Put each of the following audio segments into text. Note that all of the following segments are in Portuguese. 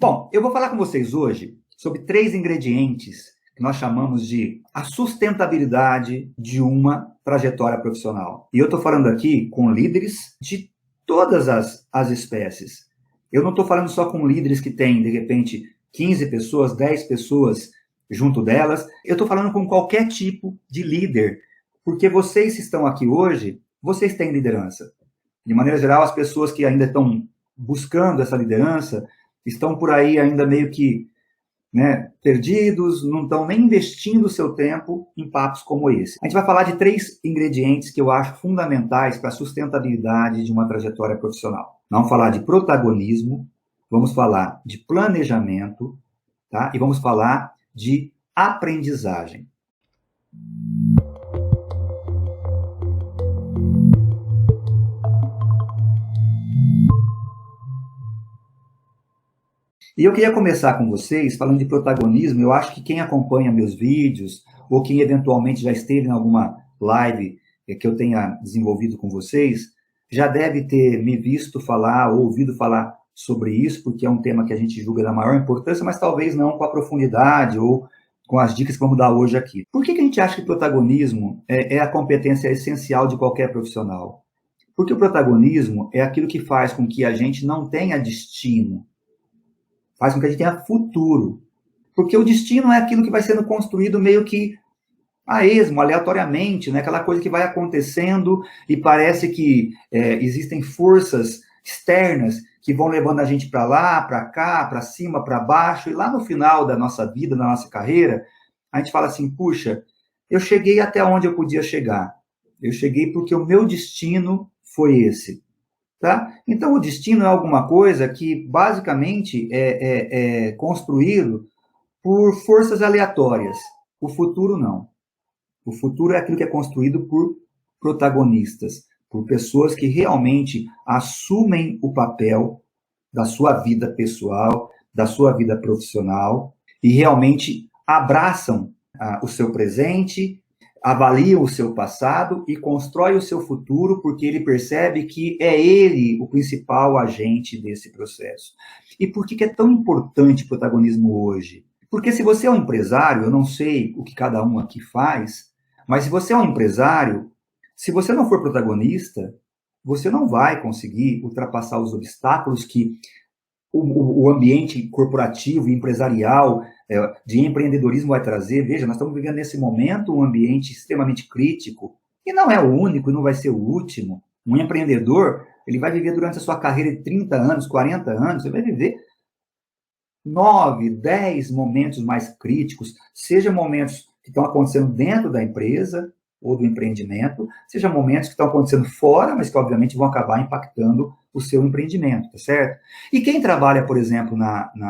Bom, eu vou falar com vocês hoje sobre 3 ingredientes que nós chamamos de a sustentabilidade de uma trajetória profissional. E eu estou falando aqui com líderes de todas as espécies. Eu não estou falando só com líderes que têm, de repente, 15 pessoas, 10 pessoas junto delas. Eu estou falando com qualquer tipo de líder, porque vocês que estão aqui hoje, vocês têm liderança. De maneira geral, as pessoas que ainda estão buscando essa liderança estão por aí ainda meio que perdidos, não estão nem investindo o seu tempo em papos como esse. A gente vai falar de 3 ingredientes que eu acho fundamentais para a sustentabilidade de uma trajetória profissional. Vamos falar de protagonismo, vamos falar de planejamento, tá? E vamos falar de aprendizagem. E eu queria começar com vocês falando de protagonismo. Eu acho que quem acompanha meus vídeos, ou quem eventualmente já esteve em alguma live que eu tenha desenvolvido com vocês, já deve ter me visto falar ou ouvido falar sobre isso, porque é um tema que a gente julga da maior importância, mas talvez não com a profundidade ou com as dicas que vamos dar hoje aqui. Por que a gente acha que protagonismo é a competência essencial de qualquer profissional? Porque o protagonismo é aquilo que faz com que a gente não tenha destino, faz com que a gente tenha futuro. Porque o destino é aquilo que vai sendo construído meio que a esmo, aleatoriamente, né? Aquela coisa que vai acontecendo e parece que existem forças externas que vão levando a gente para lá, para cá, para cima, para baixo, e lá no final da nossa vida, da nossa carreira, a gente fala assim, puxa, eu cheguei até onde eu podia chegar. Eu cheguei porque o meu destino foi esse. Tá? Então, o destino é alguma coisa que, basicamente, é construído por forças aleatórias. O futuro, não. O futuro é aquilo que é construído por protagonistas, por pessoas que realmente assumem o papel da sua vida pessoal, da sua vida profissional, e realmente abraçam o seu presente, avaliam o seu passado e constrói o seu futuro, porque ele percebe que é ele o principal agente desse processo. E por que é tão importante o protagonismo hoje? Porque se você é um empresário, eu não sei o que cada um aqui faz, mas se você é um empresário, se você não for protagonista, você não vai conseguir ultrapassar os obstáculos que o ambiente corporativo e empresarial de empreendedorismo vai trazer. Veja, nós estamos vivendo nesse momento um ambiente extremamente crítico, e não é o único, e não vai ser o último. Um empreendedor, ele vai viver durante a sua carreira de 30 anos, 40 anos, ele vai viver 9, 10 momentos mais críticos, seja momentos que estão acontecendo dentro da empresa ou do empreendimento, seja momentos que estão acontecendo fora, mas que obviamente vão acabar impactando o seu empreendimento, tá certo? E quem trabalha, por exemplo,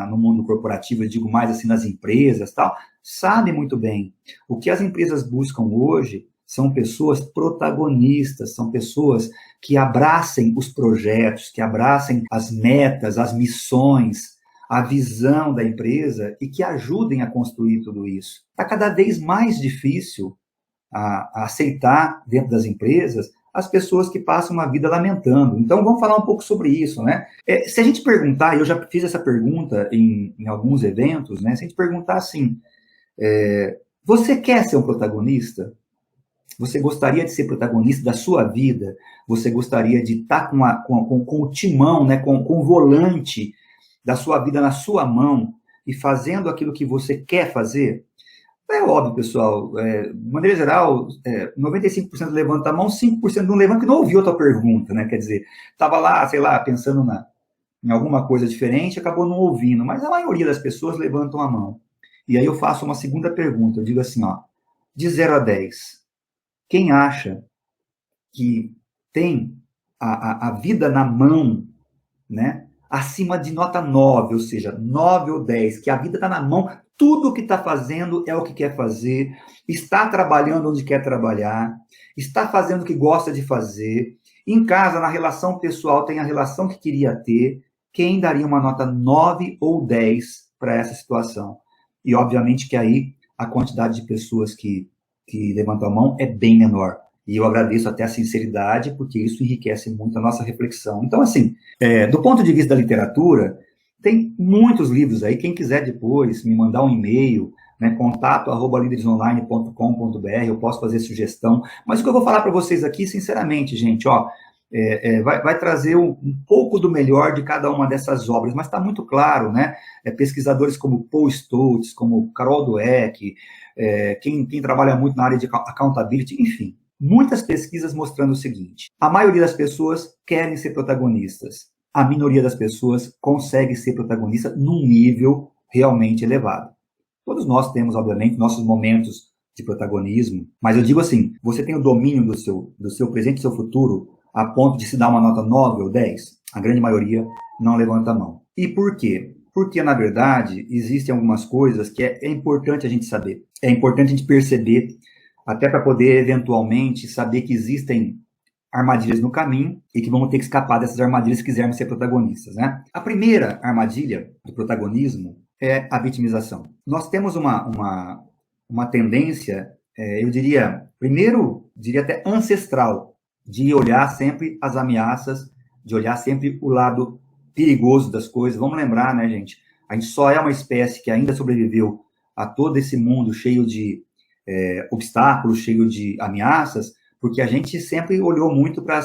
no mundo corporativo, eu digo mais assim nas empresas, tal, sabe muito bem. O que as empresas buscam hoje são pessoas protagonistas, são pessoas que abracem os projetos, que abracem as metas, as missões, a visão da empresa e que ajudem a construir tudo isso. Está cada vez mais difícil a aceitar dentro das empresas as pessoas que passam uma vida lamentando. Então, vamos falar um pouco sobre isso, né? Se a gente perguntar, eu já fiz essa pergunta em alguns eventos, né? Se a gente perguntar assim, você quer ser um protagonista? Você gostaria de ser protagonista da sua vida? Você gostaria de estar com o timão, né? com o volante da sua vida na sua mão e fazendo aquilo que você quer fazer? É óbvio, pessoal, de maneira geral, 95% levanta a mão, 5% não levanta, que não ouviu a tua pergunta, né? Quer dizer, estava lá, sei lá, pensando em alguma coisa diferente, acabou não ouvindo, mas a maioria das pessoas levantam a mão. E aí eu faço uma segunda pergunta, eu digo assim, ó, de 0 a 10, quem acha que tem a vida na mão, né? Acima de nota 9, ou seja, 9 ou 10, que a vida está na mão, tudo o que está fazendo é o que quer fazer, está trabalhando onde quer trabalhar, está fazendo o que gosta de fazer, em casa, na relação pessoal, tem a relação que queria ter, quem daria uma nota 9 ou 10 para essa situação? E, obviamente, que aí a quantidade de pessoas que levantam a mão é bem menor. E eu agradeço até a sinceridade, porque isso enriquece muito a nossa reflexão. Então, assim, do ponto de vista da literatura, Tem muitos livros aí, quem quiser depois me mandar um e-mail, né, contato@lideresonline.com.br, eu posso fazer sugestão, mas o que eu vou falar para vocês aqui, sinceramente, gente, ó, vai trazer um pouco do melhor de cada uma dessas obras, mas está muito claro, né, pesquisadores como Paul Stoltz, como Carol Dweck, quem trabalha muito na área de accountability, enfim, muitas pesquisas mostrando o seguinte: a maioria das pessoas querem ser protagonistas, a minoria das pessoas consegue ser protagonista num nível realmente elevado. Todos nós temos, obviamente, nossos momentos de protagonismo, mas eu digo assim, você tem o domínio do seu presente e do seu futuro a ponto de se dar uma nota 9 ou 10? A grande maioria não levanta a mão. E por quê? Porque, na verdade, existem algumas coisas que é importante a gente saber. É importante a gente perceber, até para poder, eventualmente, saber que existem armadilhas no caminho e que vamos ter que escapar dessas armadilhas se quisermos ser protagonistas, né? A primeira armadilha do protagonismo é a vitimização. Nós temos uma tendência, eu diria, primeiro, diria até ancestral, de olhar sempre as ameaças, de olhar sempre o lado perigoso das coisas. Vamos lembrar, né, gente? A gente só é uma espécie que ainda sobreviveu a todo esse mundo cheio de obstáculos, cheio de ameaças, porque a gente sempre olhou muito para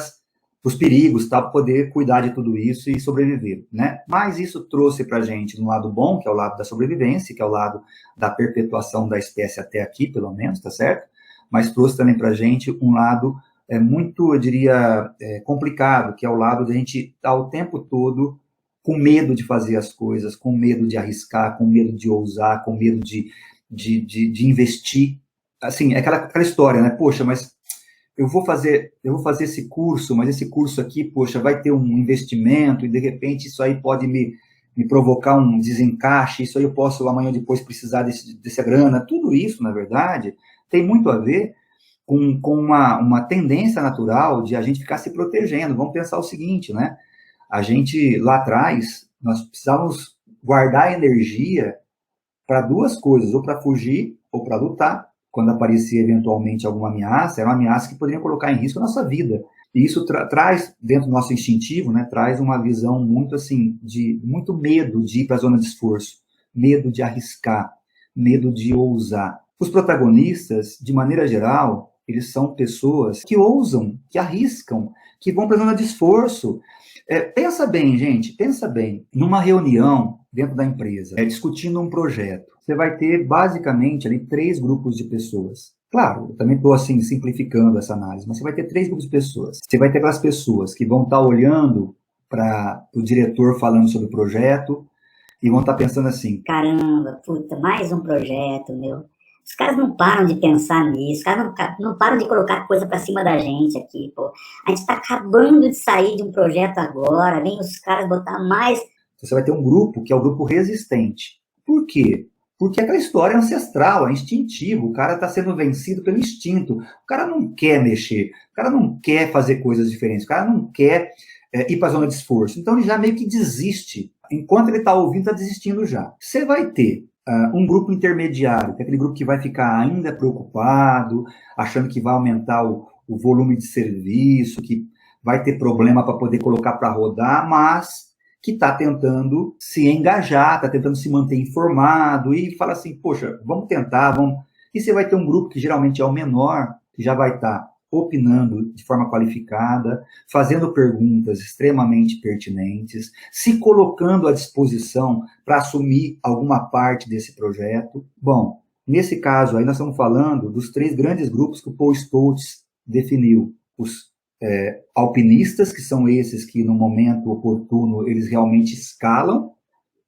os perigos, tá, para poder cuidar de tudo isso e sobreviver, né? Mas isso trouxe para a gente um lado bom, que é o lado da sobrevivência, que é o lado da perpetuação da espécie até aqui, pelo menos, tá certo? Mas trouxe também para a gente um lado muito, eu diria, complicado, que é o lado de a gente estar o tempo todo com medo de fazer as coisas, com medo de arriscar, com medo de ousar, com medo de investir. Assim, é aquela história, né? Poxa, mas eu vou fazer esse curso, mas esse curso aqui, poxa, vai ter um investimento e de repente isso aí pode me provocar um desencaixe, isso aí eu posso amanhã depois precisar dessa grana. Tudo isso, na verdade, tem muito a ver com uma tendência natural de a gente ficar se protegendo. Vamos pensar o seguinte, né? A gente, lá atrás, nós precisávamos guardar energia para duas coisas, ou para fugir ou para lutar. Quando aparecia eventualmente alguma ameaça, era uma ameaça que poderia colocar em risco a nossa vida. E isso traz, dentro do nosso instintivo, né, traz uma visão muito assim, de muito medo de ir para a zona de esforço, medo de arriscar, medo de ousar. Os protagonistas, de maneira geral, eles são pessoas que ousam, que arriscam, que vão para a zona de esforço. Pensa bem, gente, pensa bem, numa reunião dentro da empresa, discutindo um projeto. Você vai ter, basicamente, ali 3 grupos de pessoas. Claro, eu também estou, assim, simplificando essa análise, mas você vai ter 3 grupos de pessoas. Você vai ter aquelas pessoas que vão estar olhando para o diretor falando sobre o projeto e vão estar pensando assim: caramba, puta, mais um projeto, meu. Os caras não param de pensar nisso, os caras não param de colocar coisa pra cima da gente aqui, pô. A gente tá acabando de sair de um projeto agora, vem os caras botar mais. Você vai ter um grupo que é o grupo resistente. Por quê? Porque aquela história é ancestral, é instintivo, o cara está sendo vencido pelo instinto. O cara não quer mexer, o cara não quer fazer coisas diferentes, o cara não quer ir para a zona de esforço. Então ele já meio que desiste. Enquanto ele está ouvindo, está desistindo já. Você vai ter um grupo intermediário, que é aquele grupo que vai ficar ainda preocupado, achando que vai aumentar o volume de serviço, que vai ter problema para poder colocar para rodar, mas que está tentando se engajar, está tentando se manter informado e fala assim, poxa, vamos tentar, vamos... E você vai ter um grupo que geralmente é o menor, que já vai estar opinando de forma qualificada, fazendo perguntas extremamente pertinentes, se colocando à disposição para assumir alguma parte desse projeto. Bom, nesse caso aí nós estamos falando dos 3 grandes grupos que o Paul Stoltz definiu. Os alpinistas, que são esses que no momento oportuno eles realmente escalam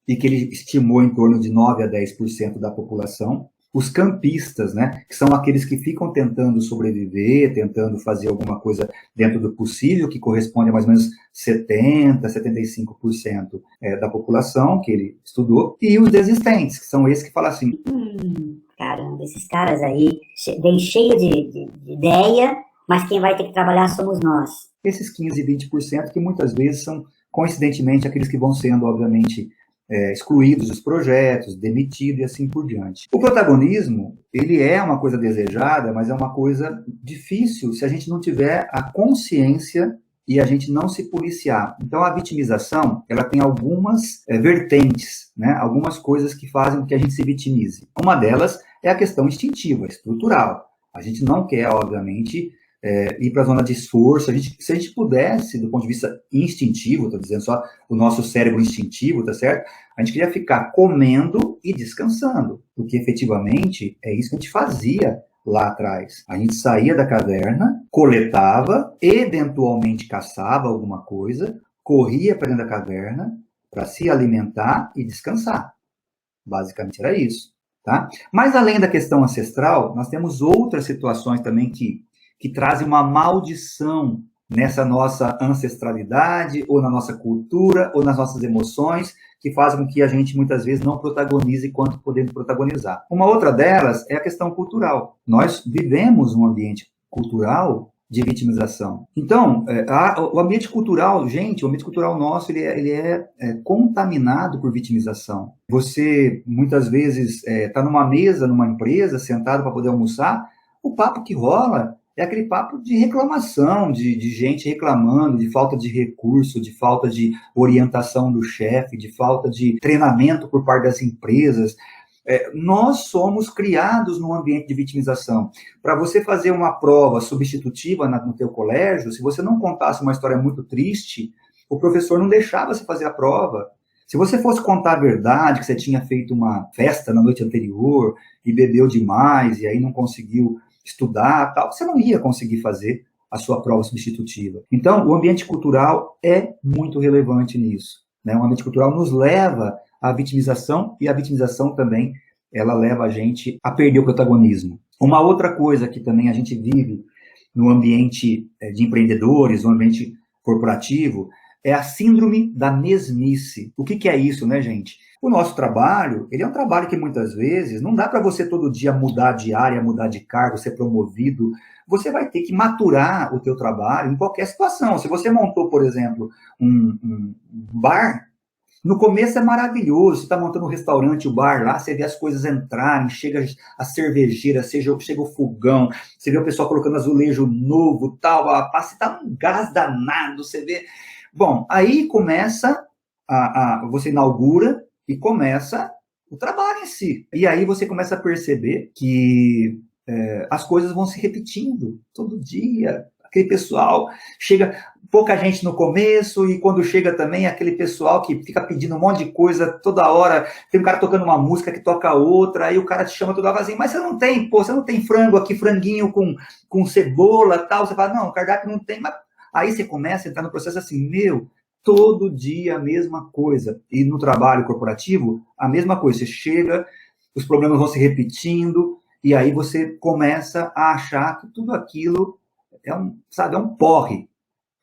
e que ele estimou em torno de 9 a 10% da população. Os campistas, né, que são aqueles que ficam tentando sobreviver, tentando fazer alguma coisa dentro do possível, que corresponde a mais ou menos 70, 75% da população que ele estudou. E os desistentes, que são esses que falam assim... caramba, esses caras aí, vem cheio de ideia, mas quem vai ter que trabalhar somos nós. Esses 15 e 20% que muitas vezes são, coincidentemente, aqueles que vão sendo, obviamente, excluídos dos projetos, demitidos e assim por diante. O protagonismo, ele é uma coisa desejada, mas é uma coisa difícil se a gente não tiver a consciência e a gente não se policiar. Então, a vitimização, ela tem algumas vertentes, né? Algumas coisas que fazem com que a gente se vitimize. Uma delas é a questão instintiva, estrutural. A gente não quer, obviamente, ir para a zona de esforço. Se a gente pudesse, do ponto de vista instintivo, estou dizendo só o nosso cérebro instintivo, tá certo? A gente queria ficar comendo e descansando, porque efetivamente é isso que a gente fazia lá atrás. A gente saía da caverna, coletava, eventualmente caçava alguma coisa, corria para dentro da caverna para se alimentar e descansar. Basicamente era isso, tá? Mas além da questão ancestral, nós temos outras situações também que trazem uma maldição nessa nossa ancestralidade, ou na nossa cultura, ou nas nossas emoções, que fazem com que a gente, muitas vezes, não protagonize quanto podemos protagonizar. Uma outra delas é a questão cultural. Nós vivemos um ambiente cultural de vitimização. Então, o ambiente cultural, gente, o ambiente cultural nosso, ele é contaminado por vitimização. Você, muitas vezes, está numa mesa, numa empresa, sentado para poder almoçar, o papo que rola é aquele papo de reclamação, de gente reclamando, de falta de recurso, de falta de orientação do chefe, de falta de treinamento por parte das empresas. Nós somos criados num ambiente de vitimização. Para você fazer uma prova substitutiva no teu colégio, se você não contasse uma história muito triste, o professor não deixava você fazer a prova. Se você fosse contar a verdade, que você tinha feito uma festa na noite anterior e bebeu demais e aí não conseguiu estudar, tal, você não ia conseguir fazer a sua prova substitutiva. Então, o ambiente cultural é muito relevante nisso, né? O ambiente cultural nos leva à vitimização, e a vitimização também, ela leva a gente a perder o protagonismo. Uma outra coisa que também a gente vive no ambiente de empreendedores, no ambiente corporativo, é a síndrome da mesmice. O que é isso, né, gente? O nosso trabalho, ele é um trabalho que muitas vezes não dá para você todo dia mudar de área, mudar de cargo, ser promovido. Você vai ter que maturar o teu trabalho em qualquer situação. Se você montou, por exemplo, um bar, no começo é maravilhoso. Você está montando um restaurante, o bar lá, você vê as coisas entrarem, chega a cervejeira, chega o fogão, você vê o pessoal colocando azulejo novo, tal, passa, tá um gás danado, você vê. Bom, aí começa, você inaugura e começa o trabalho em si. E aí você começa a perceber que as coisas vão se repetindo todo dia. Aquele pessoal chega, pouca gente no começo, e quando chega também aquele pessoal que fica pedindo um monte de coisa toda hora. Tem um cara tocando uma música que toca outra, aí o cara te chama toda hora assim, mas você não tem frango aqui, franguinho com cebola e tal. Você fala, não, o cardápio não tem, mas aí você começa a entrar no processo assim, todo dia a mesma coisa. E no trabalho corporativo, a mesma coisa. Você chega, os problemas vão se repetindo, e aí você começa a achar que tudo aquilo é um porre.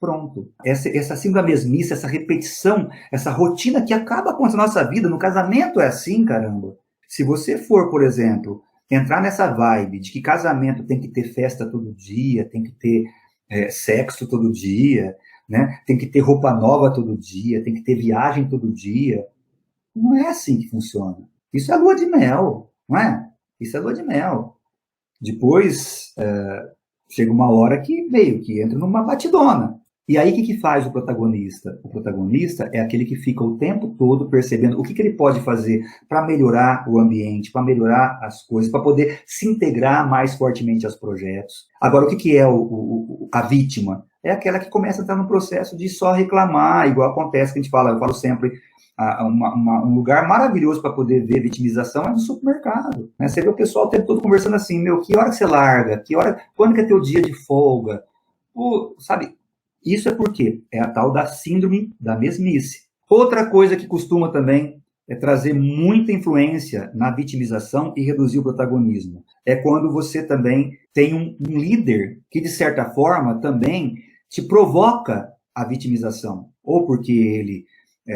Pronto. Essa síndrome da mesmice, essa repetição, essa rotina que acaba com a nossa vida. No casamento é assim, caramba. Se você for, por exemplo, entrar nessa vibe de que casamento tem que ter festa todo dia, tem que ter sexo todo dia, né? Tem que ter roupa nova todo dia, tem que ter viagem todo dia. Não é assim que funciona. Isso é lua de mel, não é? Isso é lua de mel. Depois, chega uma hora que entra numa batidona. E aí, o que faz o protagonista? O protagonista é aquele que fica o tempo todo percebendo o que ele pode fazer para melhorar o ambiente, para melhorar as coisas, para poder se integrar mais fortemente aos projetos. Agora, o que é a vítima? É aquela que começa a estar no processo de só reclamar, igual acontece que eu falo sempre, um lugar maravilhoso para poder ver vitimização é no supermercado. Né? Você vê o pessoal o tempo todo conversando assim, que hora que você larga? Quando que é teu dia de folga? Sabe? Isso é porque é a tal da síndrome da mesmice. Outra coisa que costuma também trazer muita influência na vitimização e reduzir o protagonismo. É quando você também tem um líder que, de certa forma, também te provoca a vitimização. Ou porque ele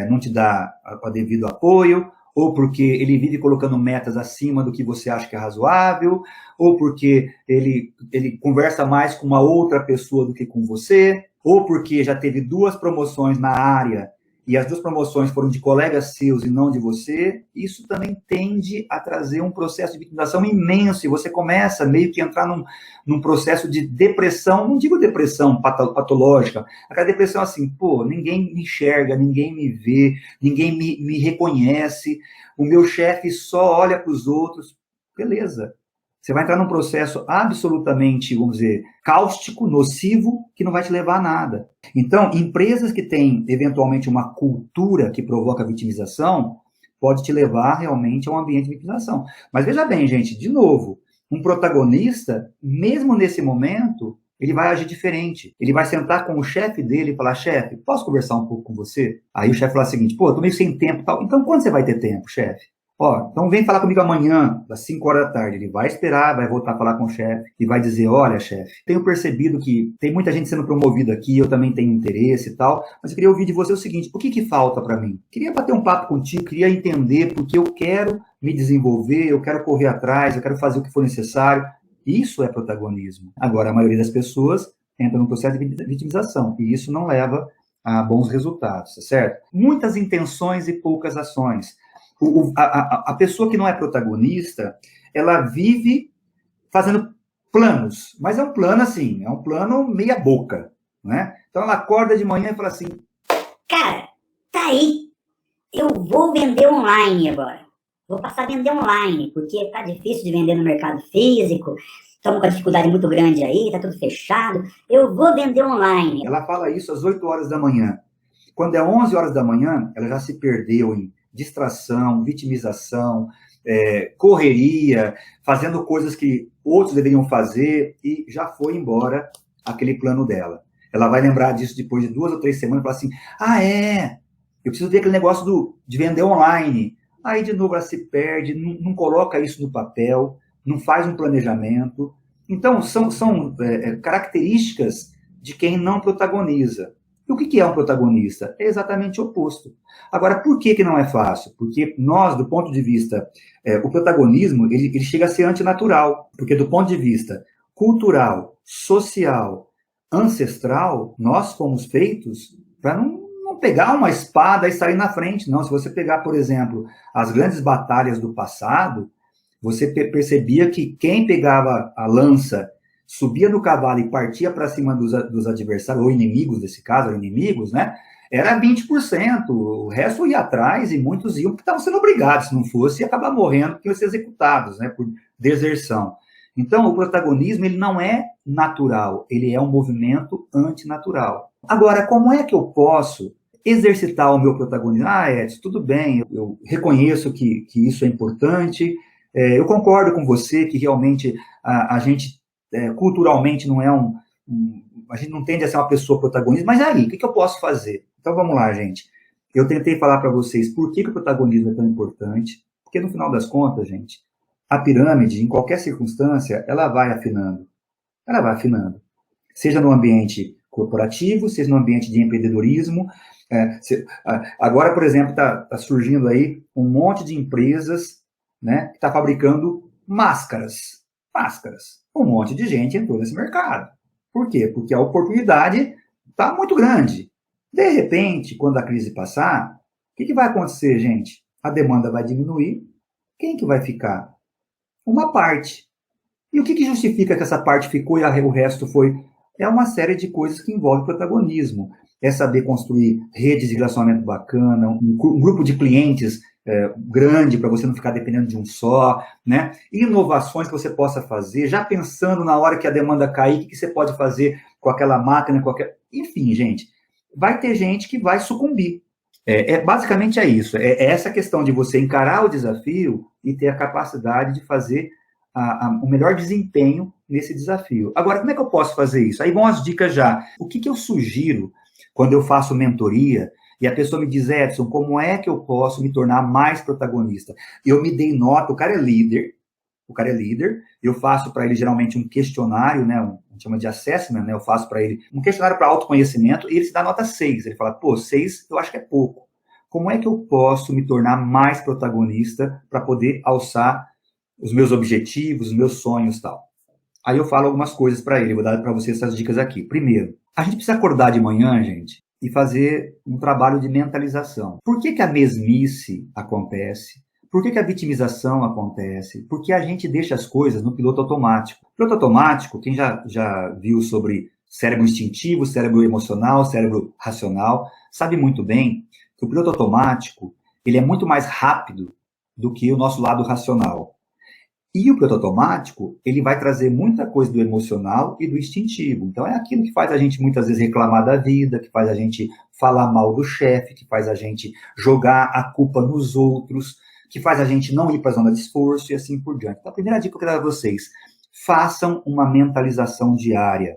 não te dá o devido apoio, ou porque ele vive colocando metas acima do que você acha que é razoável, ou porque ele conversa mais com uma outra pessoa do que com você, ou porque já teve 2 promoções na área e as 2 promoções foram de colegas seus e não de você, isso também tende a trazer um processo de vitimização imenso, e você começa meio que a entrar num processo de depressão, não digo depressão patológica, aquela depressão assim, pô, ninguém me enxerga, ninguém me vê, ninguém me reconhece, o meu chefe só olha para os outros, beleza. Você vai entrar num processo absolutamente, vamos dizer, cáustico, nocivo, que não vai te levar a nada. Então, empresas que têm, eventualmente, uma cultura que provoca vitimização, pode te levar realmente a um ambiente de vitimização. Mas veja bem, gente, de novo, um protagonista, mesmo nesse momento, ele vai agir diferente. Ele vai sentar com o chefe dele e falar, chefe, posso conversar um pouco com você? Aí o chefe fala o seguinte, pô, tô meio sem tempo e tal. Então, quando você vai ter tempo, chefe? Ó, então vem falar comigo amanhã, às 5 horas da tarde. Ele vai esperar, vai voltar a falar com o chefe e vai dizer, olha, chefe, tenho percebido que tem muita gente sendo promovida aqui, eu também tenho interesse e tal, mas eu queria ouvir de você o seguinte, o que falta para mim? Queria bater um papo contigo, queria entender, porque eu quero me desenvolver, eu quero correr atrás, eu quero fazer o que for necessário. Isso é protagonismo. Agora, a maioria das pessoas entra num processo de vitimização, e isso não leva a bons resultados, tá certo? Muitas intenções e poucas ações. A pessoa que não é protagonista, ela vive fazendo planos, mas é um plano assim, é um plano meia boca, né? Então ela acorda de manhã e fala assim, cara, tá aí, eu vou vender online agora, vou passar a vender online, porque tá difícil de vender no mercado físico, estamos com uma dificuldade muito grande aí, tá tudo fechado, eu vou vender online. Ela fala isso às 8 horas da manhã. Quando é 11 horas da manhã, ela já se perdeu em distração, vitimização, correria, fazendo coisas que outros deveriam fazer e já foi embora aquele plano dela. Ela vai lembrar disso depois de 2 ou 3 semanas e falar assim, eu preciso ver aquele negócio de vender online. Aí, de novo, ela se perde, não coloca isso no papel, não faz um planejamento. Então, são características de quem não protagoniza. E o que é um protagonista? É exatamente o oposto. Agora, por que não é fácil? Porque nós, do ponto de vista... o protagonismo, ele chega a ser antinatural. Porque do ponto de vista cultural, social, ancestral, nós fomos feitos para não pegar uma espada e sair na frente. Não, se você pegar, por exemplo, as grandes batalhas do passado, você percebia que quem pegava a lança, subia no cavalo e partia para cima dos adversários, ou inimigos, nesse caso, inimigos, né? Era 20%, o resto ia atrás e muitos iam porque estavam sendo obrigados, se não fosse, ia acabar morrendo, porque iam ser executados, né, por deserção. Então, o protagonismo, ele não é natural, ele é um movimento antinatural. Agora, como é que eu posso exercitar o meu protagonismo? Edson, tudo bem, eu reconheço que isso é importante, eu concordo com você que realmente a gente culturalmente não é a gente não tende a ser uma pessoa protagonista, mas aí, o que eu posso fazer? Então vamos lá, gente. Eu tentei falar para vocês por que o protagonismo é tão importante, porque no final das contas, gente, a pirâmide, em qualquer circunstância, ela vai afinando. Ela vai afinando. Seja no ambiente corporativo, seja no ambiente de empreendedorismo. Agora, por exemplo, está surgindo aí um monte de empresas, né, que está fabricando máscaras. Um monte de gente entrou nesse mercado. Por quê? Porque a oportunidade está muito grande. De repente, quando a crise passar, o que vai acontecer, gente? A demanda vai diminuir. Quem que vai ficar? Uma parte. E o que justifica que essa parte ficou e o resto foi? É uma série de coisas que envolvem protagonismo. É saber construir redes de relacionamento bacana, um grupo de clientes grande, para você não ficar dependendo de um só, né? Inovações que você possa fazer, já pensando na hora que a demanda cair, o que você pode fazer com aquela máquina, enfim, gente, vai ter gente que vai sucumbir. Basicamente é isso, é essa questão de você encarar o desafio e ter a capacidade de fazer o melhor desempenho nesse desafio. Agora, como é que eu posso fazer isso? Aí vão as dicas já. O que eu sugiro quando eu faço mentoria e a pessoa me diz, Edson, como é que eu posso me tornar mais protagonista? Eu me dei nota, o cara é líder, eu faço para ele geralmente um questionário, né, a gente chama de assessment, né, eu faço para ele um questionário para autoconhecimento e ele se dá nota 6, ele fala, 6 eu acho que é pouco. Como é que eu posso me tornar mais protagonista para poder alçar os meus objetivos, os meus sonhos e tal? Aí eu falo algumas coisas para ele, vou dar para vocês essas dicas aqui. Primeiro, a gente precisa acordar de manhã, gente, e fazer um trabalho de mentalização. Por que a mesmice acontece? Por que a vitimização acontece? Porque a gente deixa as coisas no piloto automático. Piloto automático, quem já viu sobre cérebro instintivo, cérebro emocional, cérebro racional, sabe muito bem que o piloto automático ele é muito mais rápido do que o nosso lado racional. E o piloto automático, ele vai trazer muita coisa do emocional e do instintivo. Então, é aquilo que faz a gente, muitas vezes, reclamar da vida, que faz a gente falar mal do chefe, que faz a gente jogar a culpa nos outros, que faz a gente não ir para a zona de esforço e assim por diante. Então, a primeira dica que eu quero dar a vocês, façam uma mentalização diária.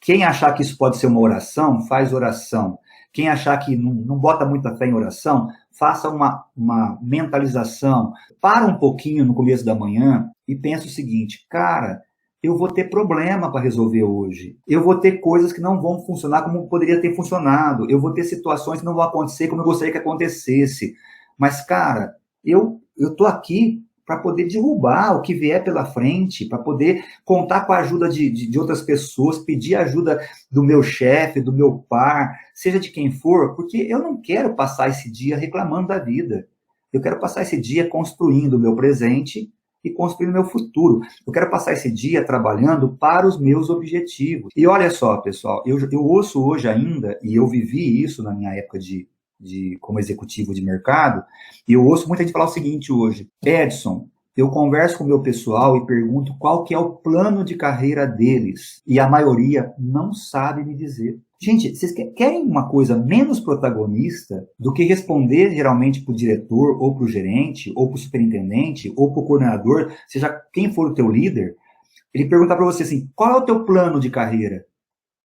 Quem achar que isso pode ser uma oração, faz oração. Quem achar que não bota muita fé em oração, faça uma mentalização. Para um pouquinho no começo da manhã e pensa o seguinte, cara, eu vou ter problema para resolver hoje. Eu vou ter coisas que não vão funcionar como poderia ter funcionado. Eu vou ter situações que não vão acontecer como eu gostaria que acontecesse. Mas, cara, eu tô aqui para poder derrubar o que vier pela frente, para poder contar com a ajuda de outras pessoas, pedir ajuda do meu chefe, do meu par, seja de quem for, porque eu não quero passar esse dia reclamando da vida. Eu quero passar esse dia construindo o meu presente e construindo o meu futuro. Eu quero passar esse dia trabalhando para os meus objetivos. E olha só, pessoal, eu ouço hoje ainda, e eu vivi isso na minha época como executivo de mercado, e eu ouço muita gente falar o seguinte hoje, Edson, eu converso com o meu pessoal e pergunto qual que é o plano de carreira deles, e a maioria não sabe me dizer. Gente, vocês querem uma coisa menos protagonista do que responder geralmente para o diretor, ou para o gerente, ou para o superintendente, ou para o coordenador, seja quem for o teu líder, ele perguntar para você assim, qual é o teu plano de carreira?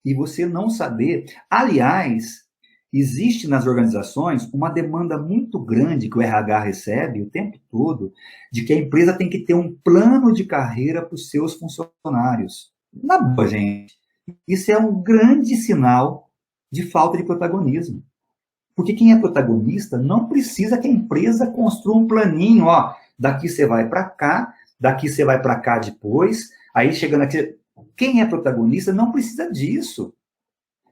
E você não saber. Aliás, existe nas organizações uma demanda muito grande que o RH recebe o tempo todo, de que a empresa tem que ter um plano de carreira para os seus funcionários. Na boa, gente, isso é um grande sinal de falta de protagonismo. Porque quem é protagonista não precisa que a empresa construa um planinho, ó, daqui você vai para cá, daqui você vai para cá depois, aí chegando aqui... Quem é protagonista não precisa disso.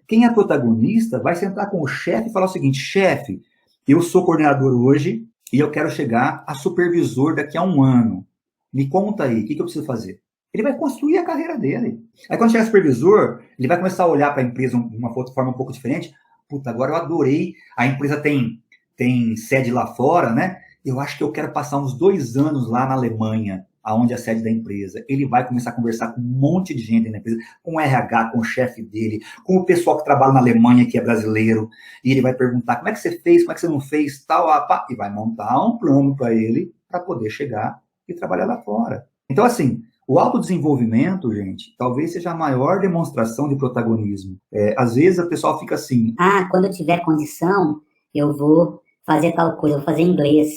Quem é protagonista vai sentar com o chefe e falar o seguinte, chefe, eu sou coordenador hoje e eu quero chegar a supervisor daqui a um ano. Me conta aí, o que eu preciso fazer? Ele vai construir a carreira dele. Aí quando chegar supervisor, ele vai começar a olhar para a empresa de uma forma um pouco diferente. Puta, agora eu adorei, a empresa tem sede lá fora, né? Eu acho que eu quero passar uns 2 anos lá na Alemanha, aonde é a sede da empresa. Ele vai começar a conversar com um monte de gente na empresa, com o RH, com o chefe dele, com o pessoal que trabalha na Alemanha, que é brasileiro, e ele vai perguntar como é que você fez, como é que você não fez, tal, e vai montar um plano para ele, para poder chegar e trabalhar lá fora. Então, assim, o autodesenvolvimento, gente, talvez seja a maior demonstração de protagonismo. Às vezes a pessoa fica assim... quando eu tiver condição, eu vou fazer tal coisa, eu vou fazer inglês.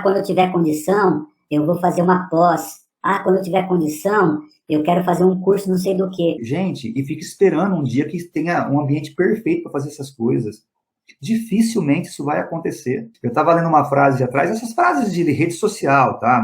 Quando eu tiver condição, eu vou fazer uma pós. Quando eu tiver condição, eu quero fazer um curso não sei do quê. Gente, e fica esperando um dia que tenha um ambiente perfeito para fazer essas coisas. Dificilmente isso vai acontecer. Eu estava lendo uma frase atrás, essas frases de rede social, tá?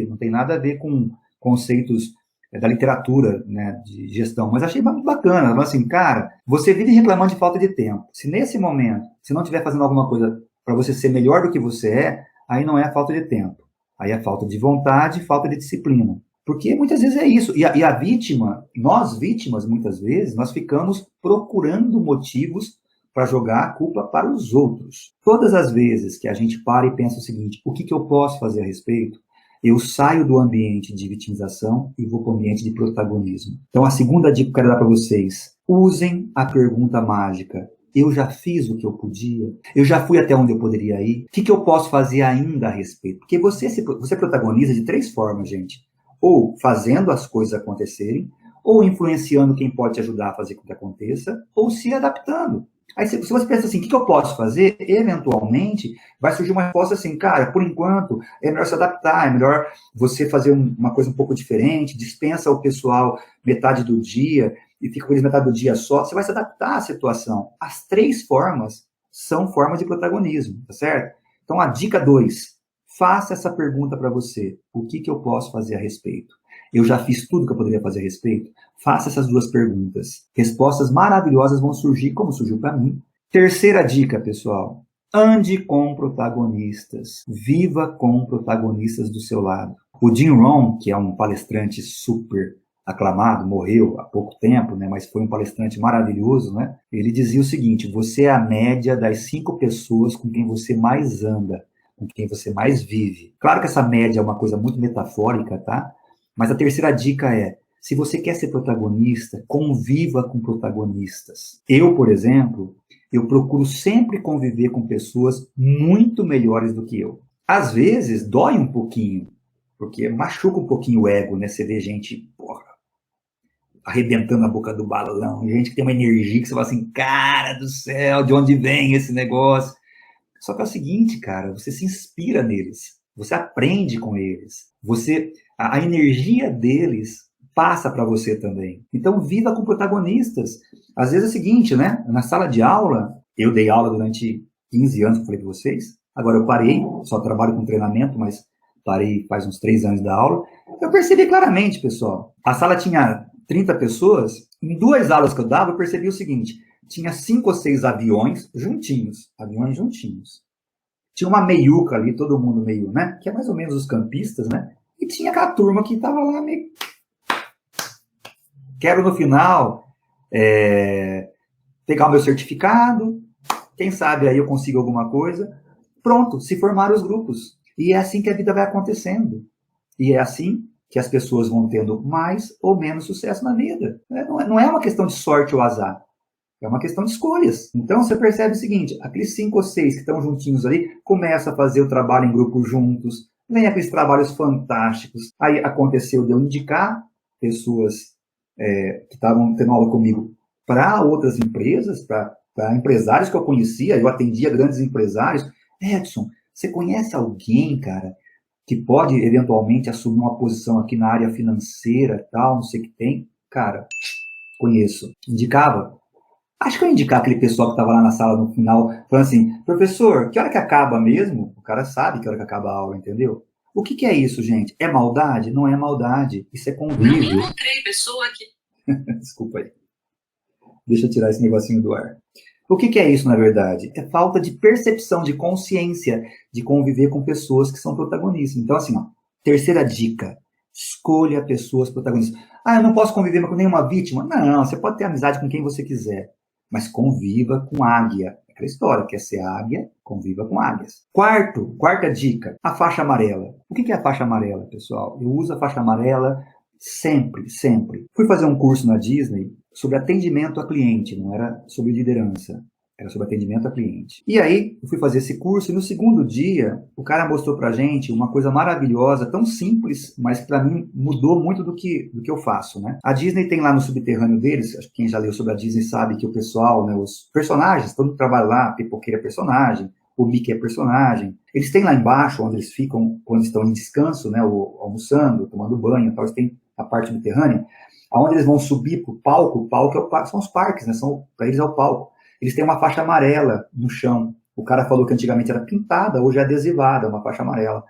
Não tem nada a ver com conceitos da literatura, né, de gestão, mas achei muito bacana. Mas assim, cara, você vive reclamando de falta de tempo. Se nesse momento, se não estiver fazendo alguma coisa para você ser melhor do que você aí não é falta de tempo. Aí é falta de vontade, falta de disciplina. Porque muitas vezes é isso. E a vítima, nós vítimas, muitas vezes, nós ficamos procurando motivos para jogar a culpa para os outros. Todas as vezes que a gente para e pensa o seguinte, o que eu posso fazer a respeito? Eu saio do ambiente de vitimização e vou para o ambiente de protagonismo. Então, a segunda dica que eu quero dar para vocês, usem a pergunta mágica. Eu já fiz o que eu podia? Eu já fui até onde eu poderia ir? O que eu posso fazer ainda a respeito? Porque você protagoniza de 3 formas, gente. Ou fazendo as coisas acontecerem, ou influenciando quem pode te ajudar a fazer com que aconteça, ou se adaptando. Aí se você pensa assim, o que eu posso fazer? Eventualmente, vai surgir uma resposta assim, cara, por enquanto, é melhor se adaptar, é melhor você fazer uma coisa um pouco diferente, dispensa o pessoal metade do dia e fica com eles metade do dia só, você vai se adaptar à situação. As 3 formas são formas de protagonismo, tá certo? Então, a dica 2, faça essa pergunta para você, o que eu posso fazer a respeito? Eu já fiz tudo que eu poderia fazer a respeito? Faça essas 2 perguntas. Respostas maravilhosas vão surgir, como surgiu para mim. Terceira dica, pessoal. Ande com protagonistas. Viva com protagonistas do seu lado. O Jim Rohn, que é um palestrante super aclamado, morreu há pouco tempo, né, mas foi um palestrante maravilhoso, né? Ele dizia o seguinte: você é a média das 5 pessoas com quem você mais anda, com quem você mais vive. Claro que essa média é uma coisa muito metafórica, tá? Mas a terceira dica é: se você quer ser protagonista, conviva com protagonistas. Eu, por exemplo, eu procuro sempre conviver com pessoas muito melhores do que eu. Às vezes, dói um pouquinho, porque machuca um pouquinho o ego, né? Você vê gente, porra, arrebentando a boca do balão, gente que tem uma energia que você fala assim, cara do céu, de onde vem esse negócio? Só que é o seguinte, cara, você se inspira neles, você aprende com eles, a energia deles passa para você também. Então, viva com protagonistas. Às vezes é o seguinte, né? Na sala de aula, eu dei aula durante 15 anos, como falei para vocês, agora eu parei, só trabalho com treinamento, mas parei faz uns 3 anos da aula. Eu percebi claramente, pessoal, a sala tinha 30 pessoas, em 2 aulas que eu dava, eu percebi o seguinte: tinha 5 ou 6 aviões juntinhos. Tinha uma meiuca ali, todo mundo meio, né? Que é mais ou menos os campistas, né? E tinha aquela turma que tava lá meio... Quero no final pegar o meu certificado, quem sabe aí eu consigo alguma coisa. Pronto, se formaram os grupos. E é assim que a vida vai acontecendo. E é assim que as pessoas vão tendo mais ou menos sucesso na vida. Não é uma questão de sorte ou azar. É uma questão de escolhas. Então você percebe o seguinte: aqueles 5 ou 6 que estão juntinhos ali, começam a fazer o trabalho em grupo juntos, vem aqueles trabalhos fantásticos. Aí aconteceu de eu indicar pessoas que estavam tendo aula comigo para outras empresas, para empresários que eu conhecia, eu atendia grandes empresários. Edson, você conhece alguém, cara, que pode eventualmente assumir uma posição aqui na área financeira, tal, não sei o que tem? Cara, conheço. Indicava. Acho que eu ia indicar aquele pessoal que estava lá na sala no final, falando assim: professor, que hora que acaba mesmo? O cara sabe que hora que acaba a aula, entendeu? O que é isso, gente? É maldade? Não é maldade. Isso é convívio. Não encontrei pessoa aqui. Desculpa aí. Deixa eu tirar esse negocinho do ar. O que é isso, na verdade? É falta de percepção, de consciência, de conviver com pessoas que são protagonistas. Então, assim, ó, terceira dica: escolha pessoas protagonistas. Ah, eu não posso conviver com nenhuma vítima? Não, você pode ter amizade com quem você quiser, mas conviva com águia. Aquela história, quer ser águia, conviva com águias. Quarta dica: a faixa amarela. O que é a faixa amarela, pessoal? Eu uso a faixa amarela sempre. Fui fazer um curso na Disney sobre atendimento a cliente, não era sobre liderança, era sobre atendimento a cliente. E aí, eu fui fazer esse curso e no segundo dia, o cara mostrou pra gente uma coisa maravilhosa, tão simples, mas que pra mim mudou muito do que eu faço, né? A Disney tem lá no subterrâneo deles, acho que quem já leu sobre a Disney sabe que o pessoal, né, os personagens, todo mundo trabalha lá, Pipoqueira é personagem, o Mickey é personagem. Eles têm lá embaixo, onde eles ficam, quando estão em descanso, né, almoçando, tomando banho, tal, eles têm a parte subterrânea, onde eles vão subir para o palco são os parques, né? Para eles é o palco. Eles têm uma faixa amarela no chão. O cara falou que antigamente era pintada, hoje é adesivada, uma faixa amarela.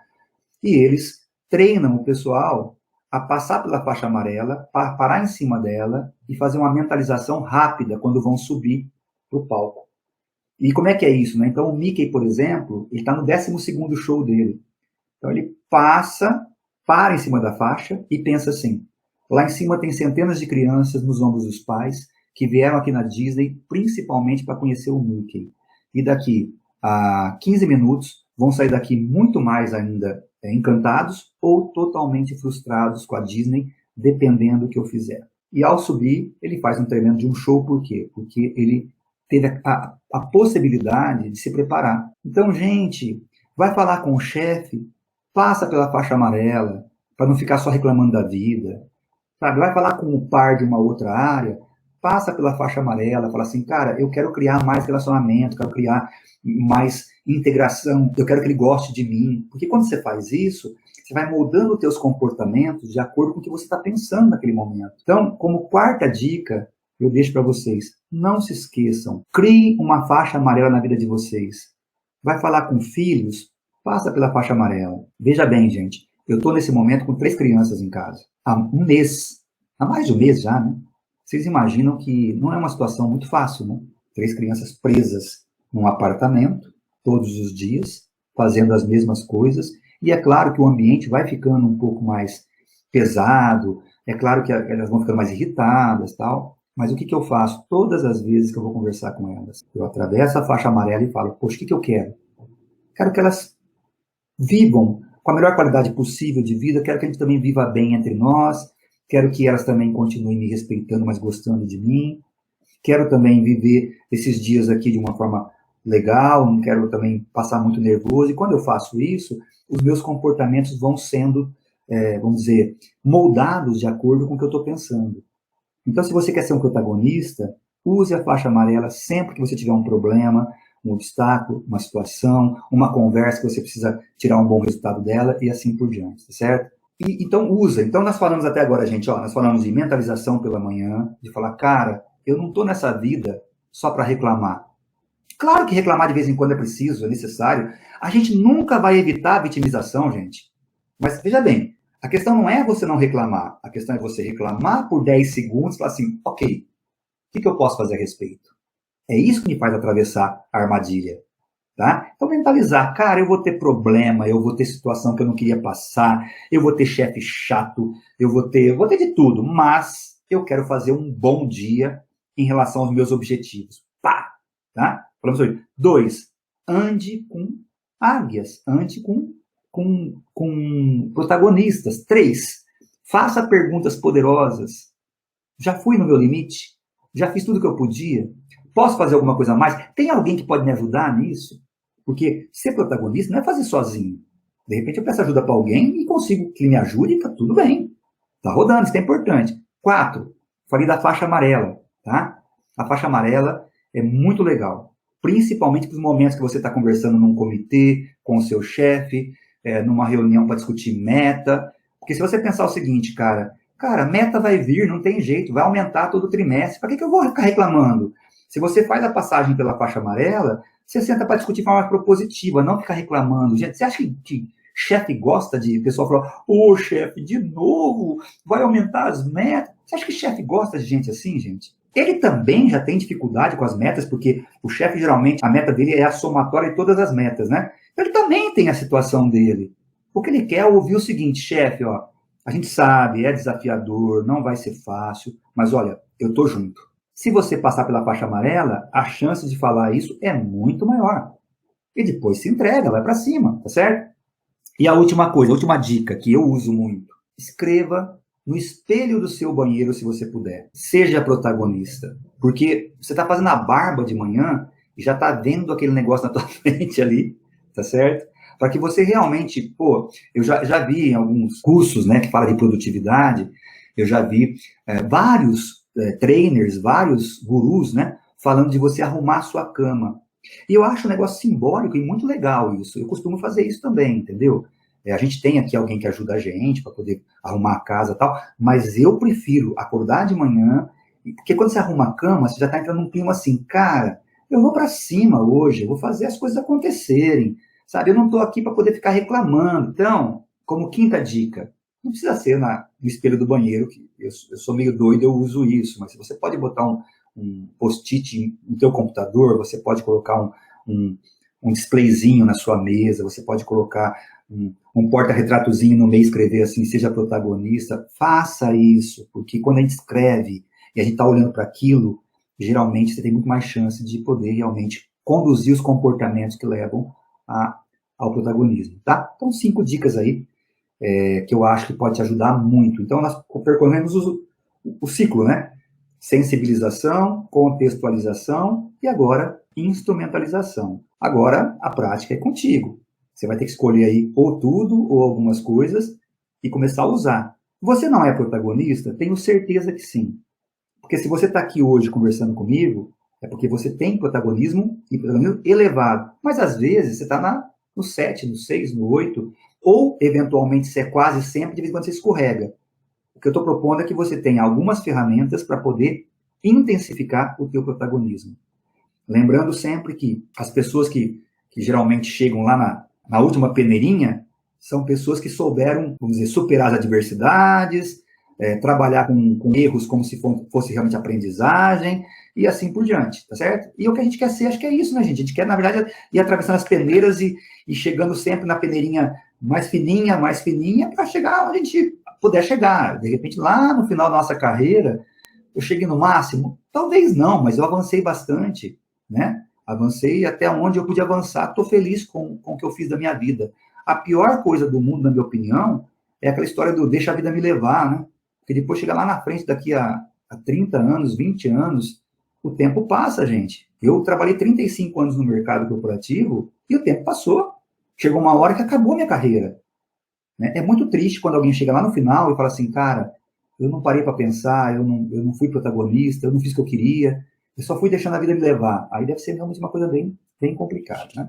E eles treinam o pessoal a passar pela faixa amarela, parar em cima dela e fazer uma mentalização rápida quando vão subir para o palco. E como é que é isso, né? Então o Mickey, por exemplo, ele está no 12º show dele. Então ele para em cima da faixa e pensa assim: lá em cima tem centenas de crianças nos ombros dos pais que vieram aqui na Disney principalmente para conhecer o Mickey. E daqui a 15 minutos vão sair daqui muito mais ainda encantados ou totalmente frustrados com a Disney, dependendo do que eu fizer. E ao subir, ele faz um tremendo de um show. Por quê? Porque ele teve a possibilidade de se preparar. Então, gente, vai falar com o chefe, passa pela faixa amarela, para não ficar só reclamando da vida. Sabe? Vai falar com o par de uma outra área, passa pela faixa amarela, fala assim: cara, eu quero criar mais relacionamento, quero criar mais integração, eu quero que ele goste de mim. Porque quando você faz isso, você vai moldando os teus comportamentos de acordo com o que você está pensando naquele momento. Então, como quarta dica, eu deixo para vocês: não se esqueçam, criem uma faixa amarela na vida de vocês. Vai falar com filhos, passa pela faixa amarela. Veja bem, gente, eu estou nesse momento com 3 crianças em casa. Há um mês, há mais de um mês já, né? Vocês imaginam que não é uma situação muito fácil, né? 3 crianças presas num apartamento, todos os dias, fazendo as mesmas coisas, e é claro que o ambiente vai ficando um pouco mais pesado, é claro que elas vão ficando mais irritadas, tal, mas o que eu faço? Todas as vezes que eu vou conversar com elas, eu atravesso a faixa amarela e falo, poxa, o que eu quero? Quero que elas vivam com a melhor qualidade possível de vida, quero que a gente também viva bem entre nós, quero que elas também continuem me respeitando, mas gostando de mim, quero também viver esses dias aqui de uma forma legal, não quero também passar muito nervoso, e quando eu faço isso, os meus comportamentos vão sendo, vamos dizer, moldados de acordo com o que eu estou pensando. Então, se você quer ser um protagonista, use a faixa amarela sempre que você tiver um problema, um obstáculo, uma situação, uma conversa que você precisa tirar um bom resultado dela e assim por diante, certo? Então, usa. Então, nós falamos até agora, gente, nós falamos de mentalização pela manhã, de falar, cara, eu não estou nessa vida só para reclamar. Claro que reclamar de vez em quando é preciso, é necessário. A gente nunca vai evitar a vitimização, gente. Mas, veja bem, a questão não é você não reclamar. A questão é você reclamar por 10 segundos e falar assim, ok, o que eu posso fazer a respeito? É isso que me faz atravessar a armadilha. Tá? Então, mentalizar, cara, eu vou ter problema, eu vou ter situação que eu não queria passar, eu vou ter chefe chato, eu vou ter de tudo, mas eu quero fazer um bom dia em relação aos meus objetivos. Pá! Tá? Falamos sobre. 2, ande com águias, ande com protagonistas. 3, faça perguntas poderosas. Já fui no meu limite? Já fiz tudo que eu podia? Posso fazer alguma coisa a mais? Tem alguém que pode me ajudar nisso? Porque ser protagonista não é fazer sozinho. De repente eu peço ajuda para alguém e consigo que ele me ajude e tá tudo bem. Tá rodando, isso é importante. 4, falei da faixa amarela, tá? A faixa amarela é muito legal. Principalmente para os momentos que você está conversando num comitê, com o seu chefe, numa reunião para discutir meta. Porque se você pensar o seguinte, cara, meta vai vir, não tem jeito, vai aumentar todo trimestre. Para que eu vou ficar reclamando? Se você faz a passagem pela faixa amarela, você senta para discutir de forma propositiva, não ficar reclamando. Gente, você acha que chefe gosta de... O pessoal falar, ô chefe, de novo, vai aumentar as metas. Você acha que chefe gosta de gente assim, gente? Ele também já tem dificuldade com as metas, porque o chefe, geralmente, a meta dele é a somatória de todas as metas, né? Ele também tem a situação dele. O que ele quer é ouvir o seguinte, chefe, ó, a gente sabe, é desafiador, não vai ser fácil, mas olha, eu tô junto. Se você passar pela faixa amarela, a chance de falar isso é muito maior. E depois se entrega, vai para cima, tá certo? E a última coisa, a última dica que eu uso muito, escreva no espelho do seu banheiro, se você puder. Seja protagonista. Porque você está fazendo a barba de manhã e já está vendo aquele negócio na tua frente ali, tá certo? Para que você realmente, eu já vi em alguns cursos, né, que fala de produtividade, eu já vi vários trainers, vários gurus, né, falando de você arrumar a sua cama. E eu acho um negócio simbólico e muito legal isso. Eu costumo fazer isso também, entendeu? A gente tem aqui alguém que ajuda a gente para poder arrumar a casa e tal, mas eu prefiro acordar de manhã, porque quando você arruma a cama, você já está entrando num clima assim, cara, eu vou para cima hoje, eu vou fazer as coisas acontecerem, sabe? Eu não estou aqui para poder ficar reclamando. Então, como quinta dica, não precisa ser no espelho do banheiro, que eu sou meio doido, eu uso isso, mas você pode botar um post-it no teu computador, você pode colocar um displayzinho na sua mesa, você pode colocar um porta-retratozinho no meio, escrever assim, seja protagonista. Faça isso, porque quando a gente escreve e a gente está olhando para aquilo, geralmente você tem muito mais chance de poder realmente conduzir os comportamentos que levam ao protagonismo, tá? Então, 5 dicas aí que eu acho que pode te ajudar muito. Então, nós percorremos o ciclo, né? Sensibilização, contextualização e agora instrumentalização. Agora, a prática é contigo. Você vai ter que escolher aí ou tudo ou algumas coisas e começar a usar. Você não é protagonista? Tenho certeza que sim. Porque se você está aqui hoje conversando comigo, é porque você tem protagonismo e protagonismo elevado. Mas às vezes você está no 7, no 6, no 8, ou eventualmente você é quase sempre, de vez em quando você escorrega. O que eu estou propondo é que você tenha algumas ferramentas para poder intensificar o teu protagonismo. Lembrando sempre que as pessoas que geralmente chegam lá na última peneirinha são pessoas que souberam, vamos dizer, superar as adversidades, trabalhar com erros como se fosse realmente aprendizagem, e assim por diante, tá certo? E o que a gente quer ser, acho que é isso, né, gente? A gente quer, na verdade, ir atravessando as peneiras e chegando sempre na peneirinha mais fininha, para chegar onde a gente puder chegar. De repente, lá no final da nossa carreira, eu cheguei no máximo? Talvez não, mas eu avancei bastante, né? Avancei até onde eu pude avançar. Estou feliz com o que eu fiz da minha vida. A pior coisa do mundo, na minha opinião, é aquela história do deixa a vida me levar, né? Porque depois chega lá na frente, daqui a 30 anos, 20 anos, o tempo passa, gente. Eu trabalhei 35 anos no mercado corporativo e o tempo passou. Chegou uma hora que acabou a minha carreira. Né? É muito triste quando alguém chega lá no final e fala assim, cara, eu não parei para pensar, eu não fui protagonista, eu não fiz o que eu queria, eu só fui deixando a vida me levar. Aí deve ser realmente uma coisa bem complicada, né?